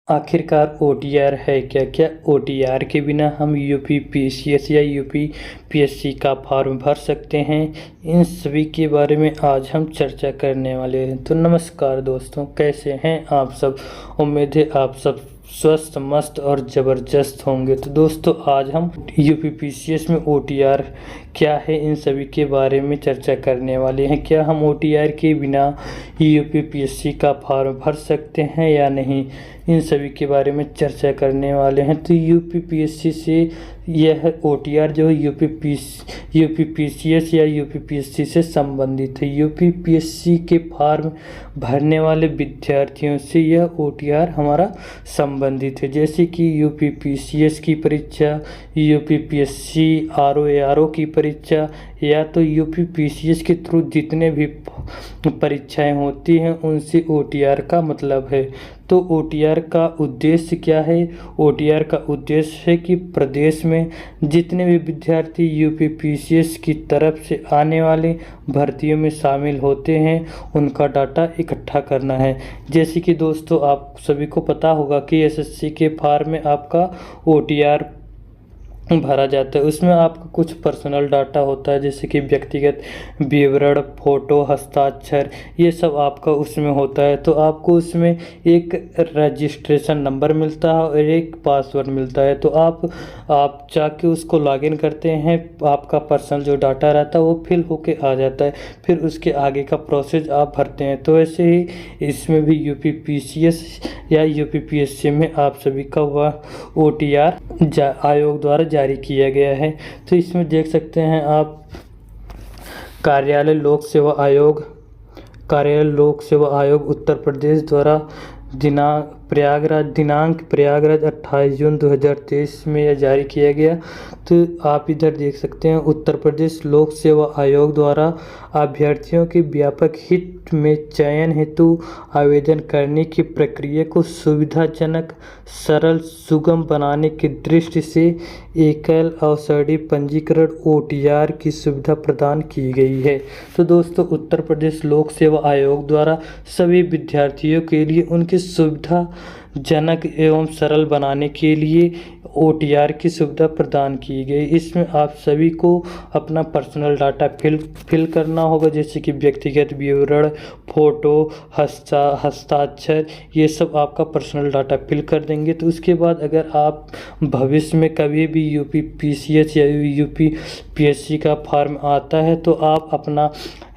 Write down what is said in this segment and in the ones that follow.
आखिरकार ओटीआर है क्या? क्या ओटीआर के बिना हम यूपीपीसीएस या यूपीपीएससी का फॉर्म भर सकते हैं? इन सभी के बारे में आज हम चर्चा करने वाले हैं। तो नमस्कार दोस्तों, कैसे हैं आप सब? उम्मीद है आप सब स्वस्थ, मस्त और ज़बरदस्त होंगे। तो दोस्तों, आज हम यूपीपीसीएस में ओटीआर क्या है, इन सभी के बारे में चर्चा करने वाले हैं। क्या हम ओटीआर के बिना यूपीपीएससी का फॉर्म भर सकते हैं या नहीं, इन सभी के बारे में चर्चा करने वाले हैं। तो यूपीपीएससी से यह ओटीआर जो है यूपीपीसीएस या यूपीपीएससी से संबंधित है। यूपीपीएससी के फॉर्म भरने वाले विद्यार्थियों से यह ओटीआर हमारा संबंधित है। जैसे कि यूपीपीसीएस की परीक्षा, यूपीपीएससी आरओ की परीक्षा, या तो यूपीपीसीएस के थ्रू जितने भी परीक्षाएं होती हैं उनसे ओटीआर का मतलब है। तो ओटीआर का उद्देश्य क्या है? ओटीआर का उद्देश्य है कि प्रदेश में जितने भी विद्यार्थी यूपीपीसीएस की तरफ से आने वाले भर्तियों में शामिल होते हैं उनका डाटा इकट्ठा करना है। जैसे कि दोस्तों, आप सभी को पता होगा कि एसएससी के फॉर्म में आपका ओटीआर भरा जाता है। उसमें आपका कुछ पर्सनल डाटा होता है, जैसे कि व्यक्तिगत विवरण, फोटो, हस्ताक्षर, ये सब आपका उसमें होता है। तो आपको उसमें एक रजिस्ट्रेशन नंबर मिलता है और एक पासवर्ड मिलता है। तो आप जाके उसको लॉगिन करते हैं, आपका पर्सनल जो डाटा रहता है वो फिल होके आ जाता है। फिर उसके आगे का प्रोसेस आप भरते हैं। तो ऐसे ही इसमें भी यूपीपीसीएस या यूपीपीएससी में आप सभी का वह ओटीआर आयोग द्वारा जारी किया गया है। तो इसमें देख सकते हैं आप, कार्यालय लोक सेवा आयोग उत्तर प्रदेश द्वारा दिनांक प्रयागराज 28 जून 2023 में यह जारी किया गया। तो आप इधर देख सकते हैं, उत्तर प्रदेश लोक सेवा आयोग द्वारा अभ्यर्थियों के व्यापक हित में चयन हेतु आवेदन करने की प्रक्रिया को सुविधाजनक, सरल, सुगम बनाने की दृष्टि से एकल अवसरी पंजीकरण ओटीआर की सुविधा प्रदान की गई है। तो दोस्तों, उत्तर प्रदेश लोक सेवा आयोग द्वारा सभी विद्यार्थियों के लिए उनकी सुविधाजनक एवं सरल बनाने के लिए ओटीआर की सुविधा प्रदान की गई। इसमें आप सभी को अपना पर्सनल डाटा फिल करना होगा, जैसे कि व्यक्तिगत विवरण, फोटो, हस्ताक्षर, ये सब आपका पर्सनल डाटा फिल कर देंगे। तो उसके बाद अगर आप भविष्य में कभी भी यूपीपीसीएस या यूपीपीएससी का फॉर्म आता है तो आप अपना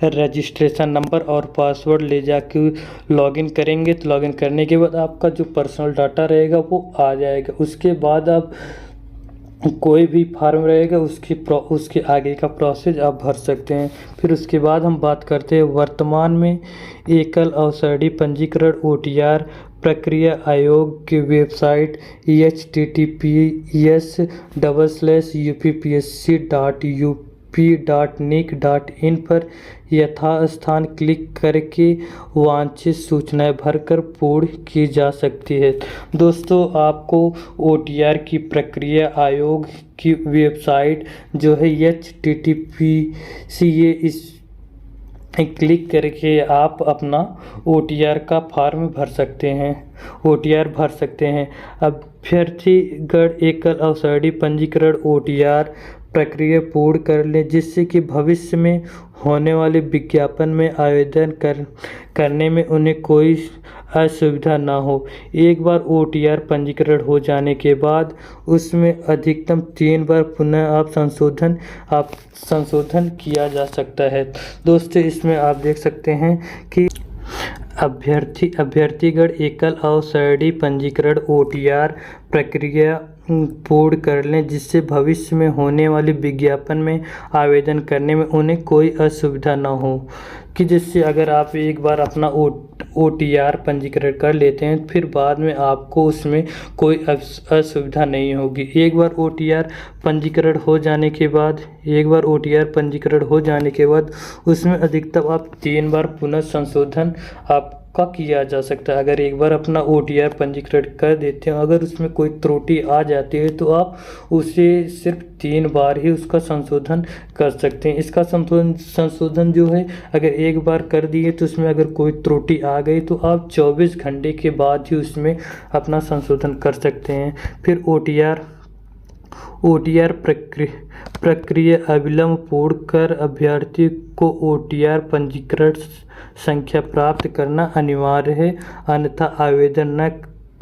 रजिस्ट्रेशन नंबर और पासवर्ड ले जाके लॉगिन करेंगे। तो लॉगिन करने के बाद आपका जो पर्सनल डाटा रहेगा वो आ जाएगा। उसके बाद आप कोई भी फॉर्म रहेगा उसके आगे का प्रोसेस आप भर सकते हैं। फिर उसके बाद हम बात करते हैं वर्तमान में एकल अवसरी पंजीकरण ओटीआर प्रक्रिया आयोग की वेबसाइट https://uppsc.up.nic.in पर यथास्थान क्लिक करके वांछित सूचनाएं भरकर पूर्ण की जा सकती है। दोस्तों, आपको ओटीआर की प्रक्रिया आयोग की वेबसाइट जो है https इस क्लिक करके आप अपना ओटीआर का फॉर्म भर सकते हैं। अभ्यर्थीगण एकल अवसरी पंजीकरण ओटीआर प्रक्रिया पूर्ण कर लें, जिससे कि भविष्य में होने वाले विज्ञापन में आवेदन करने में उन्हें कोई असुविधा ना हो। एक बार ओटीआर पंजीकरण हो जाने के बाद उसमें अधिकतम 3 बार पुनः आप संशोधन किया जा सकता है। दोस्तों, इसमें आप देख सकते हैं कि अभ्यर्थीगण एकल अवसरी पंजीकरण ओटीआर प्रक्रिया पूर्ण कर लें, जिससे भविष्य में होने वाले विज्ञापन में आवेदन करने में उन्हें कोई असुविधा न हो। कि जिससे अगर आप एक बार अपना ओटीआर पंजीकरण कर लेते हैं फिर बाद में आपको उसमें कोई असुविधा नहीं होगी। एक बार ओटीआर पंजीकरण हो जाने के बाद उसमें अधिकतम आप 3 बार पुनः संशोधन आप का किया जा सकता है। अगर एक बार अपना OTR पंजीकृत कर देते हैं, अगर उसमें कोई त्रुटि आ जाती है तो आप उसे सिर्फ 3 बार ही उसका संशोधन कर सकते हैं। इसका संशोधन जो है, अगर एक बार कर दिए तो उसमें अगर कोई त्रुटि आ गई तो आप 24 घंटे के बाद ही उसमें अपना संशोधन कर सकते हैं। फिर OTR प्रक्रिया अविलंब पूर्ण कर अभ्यर्थी को OTR पंजीकरण संख्या प्राप्त करना अनिवार्य है, अन्यथा आवेदन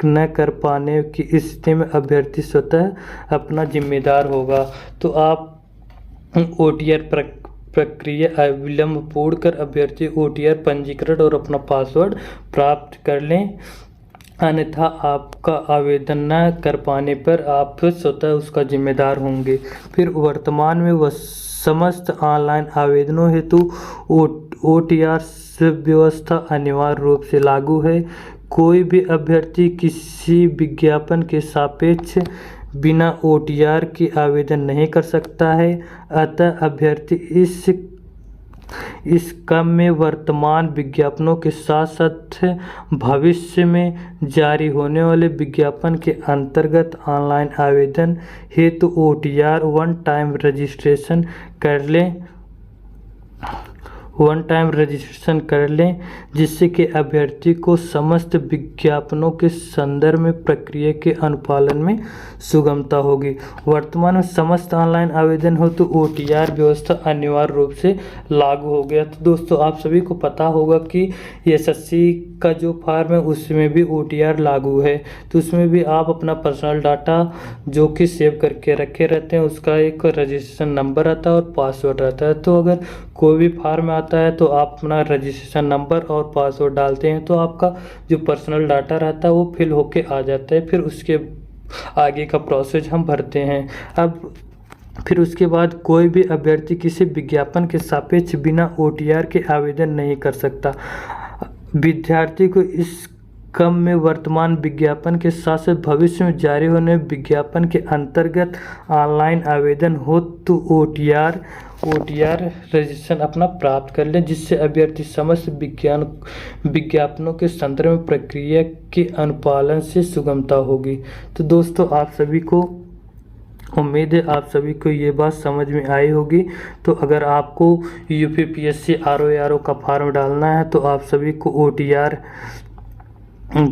न कर पाने की स्थिति में अभ्यर्थी स्वतः अपना जिम्मेदार होगा। तो आप OTR प्रक्रिया अविलंब पूर्ण कर अभ्यर्थी OTR पंजीकरण और अपना पासवर्ड प्राप्त कर लें, अन्यथा आपका आवेदन न कर पाने पर आप स्वतः उसका जिम्मेदार होंगे। फिर वर्तमान में वह समस्त ऑनलाइन आवेदनों हेतु OTR व्यवस्था अनिवार्य रूप से लागू है। कोई भी अभ्यर्थी किसी विज्ञापन के सापेक्ष बिना OTR के आवेदन नहीं कर सकता है। अतः अभ्यर्थी इस क्रम में वर्तमान विज्ञापनों के साथ साथ भविष्य में जारी होने वाले विज्ञापन के अंतर्गत ऑनलाइन आवेदन हेतु OTR वन टाइम रजिस्ट्रेशन कर लें, जिससे कि अभ्यर्थी को समस्त विज्ञापनों के संदर्भ में प्रक्रिया के अनुपालन में सुगमता होगी। वर्तमान में समस्त ऑनलाइन आवेदन हो तो OTR व्यवस्था अनिवार्य रूप से लागू हो गया। तो दोस्तों, आप सभी को पता होगा कि SSC का जो फॉर्म है उसमें भी OTR लागू है। तो उसमें भी आप अपना पर्सनल डाटा जो कि सेव करके रखे रहते हैं उसका एक रजिस्ट्रेशन नंबर आता है और पासवर्ड रहता है। तो अगर कोई भी फॉर्म आता है तो आप अपना रजिस्ट्रेशन नंबर और पासवर्ड डालते हैं तो आपका जो पर्सनल डाटा रहता है वो फिल होके आ जाता है। फिर उसके आगे का प्रोसेस हम भरते हैं। अब फिर उसके बाद कोई भी अभ्यर्थी किसी विज्ञापन के सापेक्ष बिना OTR के आवेदन नहीं कर सकता। विद्यार्थी को इस क्रम में वर्तमान विज्ञापन के साथ साथ भविष्य में जारी होने विज्ञापन के अंतर्गत ऑनलाइन आवेदन हो तो OTR रजिस्ट्रेशन अपना प्राप्त कर लें, जिससे अभ्यर्थी समस्त विज्ञापनों के संदर्भ में प्रक्रिया के अनुपालन से सुगमता होगी। तो दोस्तों, आप सभी को उम्मीद है आप सभी को ये बात समझ में आई होगी। तो अगर आपको UPPSC RO का फॉर्म डालना है तो आप सभी को OTR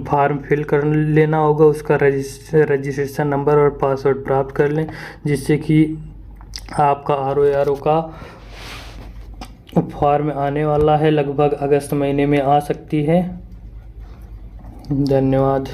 फॉर्म फिल कर लेना होगा, उसका रजिस्ट्रेशन नंबर और पासवर्ड प्राप्त कर लें, जिससे कि आपका RO का फॉर्म आने वाला है, लगभग अगस्त महीने में आ सकती है। धन्यवाद।